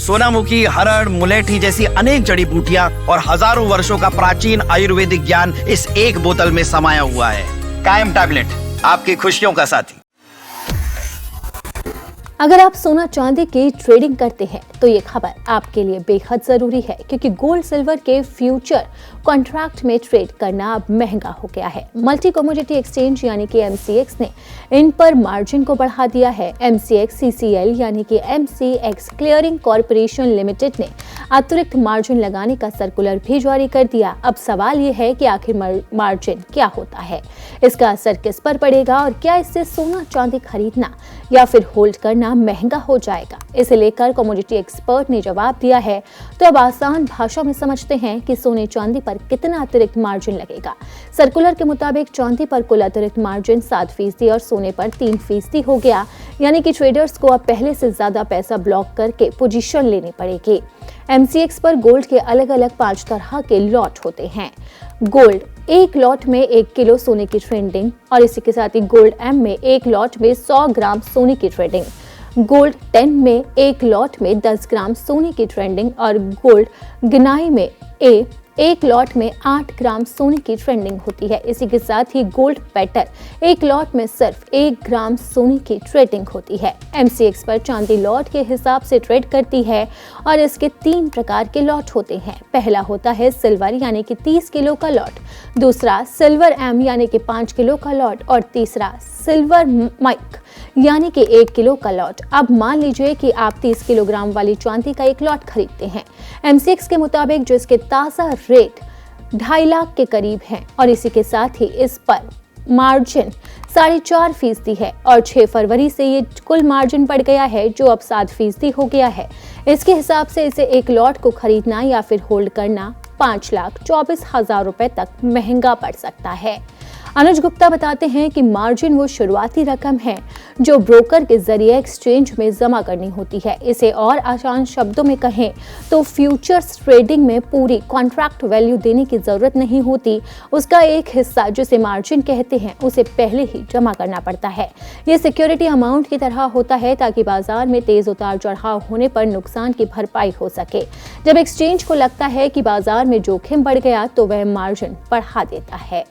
सोनामुखी, हरड़, मुलेठी जैसी अनेक जड़ी बूटियां और हजारों वर्षों का प्राचीन आयुर्वेदिक ज्ञान इस एक बोतल में समाया हुआ है। कायम टैबलेट, आपकी खुशियों का साथी। अगर आप सोना चांदी की ट्रेडिंग करते हैं तो ये खबर आपके लिए बेहद जरूरी है, क्योंकि गोल्ड सिल्वर के फ्यूचर कॉन्ट्रैक्ट में ट्रेड करना अब महंगा हो गया है। मल्टी कमोडिटी एक्सचेंज यानी कि एमसीएक्स ने इन पर मार्जिन को बढ़ा दिया है। एमसीएक्स सीसीएल यानी कि एमसीएक्स क्लियरिंग कॉर्पोरेशन लिमिटेड ने अतिरिक्त मार्जिन लगाने का सर्कुलर भी जारी कर दिया। अब सवाल ये है कि आखिर मार्जिन क्या होता है, इसका असर किस पर पड़ेगा और क्या इससे सोना चांदी खरीदना या फिर होल्ड करना महंगा हो जाएगा। इसे लेकर कमोडिटी एक्सपर्ट ने जवाब दिया है। तो अब आसान भाषा में समझते हैं कि सोने चांदी पर कितना अतिरिक्त मार्जिन लगेगा। सर्कुलर के मुताबिक चांदी पर कुल अतिरिक्त मार्जिन 7% और सोने पर 3% हो गया, यानी कि ट्रेडर्स को अब पहले से ज्यादा पैसा ब्लॉक करके पोजीशन लेनी पड़ेगी। एमसीएक्स पर गोल्ड के अलग अलग 5 तरह के लॉट होते हैं। गोल्ड एक लॉट में 1 किलो सोने की ट्रेडिंग, और इसी के साथ ही गोल्ड एम में एक लॉट में 100 ग्राम सोने की ट्रेडिंग, गोल्ड 10 में एक लॉट में 10 ग्राम सोने की ट्रेडिंग और गोल्ड गिनाई में एक लॉट में 8 ग्राम सोने की ट्रेडिंग होती है। इसी के साथ ही गोल्ड पेटर एक लॉट में सिर्फ 1 ग्राम सोने की ट्रेडिंग होती है। एमसीएक्स पर चांदी लॉट के हिसाब से ट्रेड करती है और इसके 3 प्रकार के लॉट होते हैं। पहला होता है सिल्वर यानी कि 30 किलो का लॉट, दूसरा सिल्वर एम यानी कि 5 किलो का लॉट और तीसरा सिल्वर माइक यानी कि 1 किलो का लॉट। अब मान लीजिए कि आप 30 किलोग्राम वाली चांदी का एक लॉट खरीदते हैं। एमसीएक्स के मुताबिक जो इसके ताज़ा रेट 2.5 लाख के करीब है और इसी के साथ ही इस पर मार्जिन 4.5% है और 6 फरवरी से ये कुल मार्जिन बढ़ गया है जो अब 7% हो गया है। इसके हिसाब से इसे एक लॉट को खरीदना या फिर होल्ड करना 5,24,000 रुपए तक महंगा पड़ सकता है। अनुज गुप्ता बताते हैं कि मार्जिन वो शुरुआती रकम है जो ब्रोकर के जरिए एक्सचेंज में जमा करनी होती है। इसे और आसान शब्दों में कहें तो फ्यूचर्स ट्रेडिंग में पूरी कॉन्ट्रैक्ट वैल्यू देने की जरूरत नहीं होती। उसका एक हिस्सा जिसे मार्जिन कहते हैं उसे पहले ही जमा करना पड़ता है। ये सिक्योरिटी अमाउंट की तरह होता है ताकि बाजार में तेज उतार चढ़ाव होने पर नुकसान की भरपाई हो सके। जब एक्सचेंज को लगता है कि बाजार में जोखिम बढ़ गया तो वह मार्जिन बढ़ा देता है।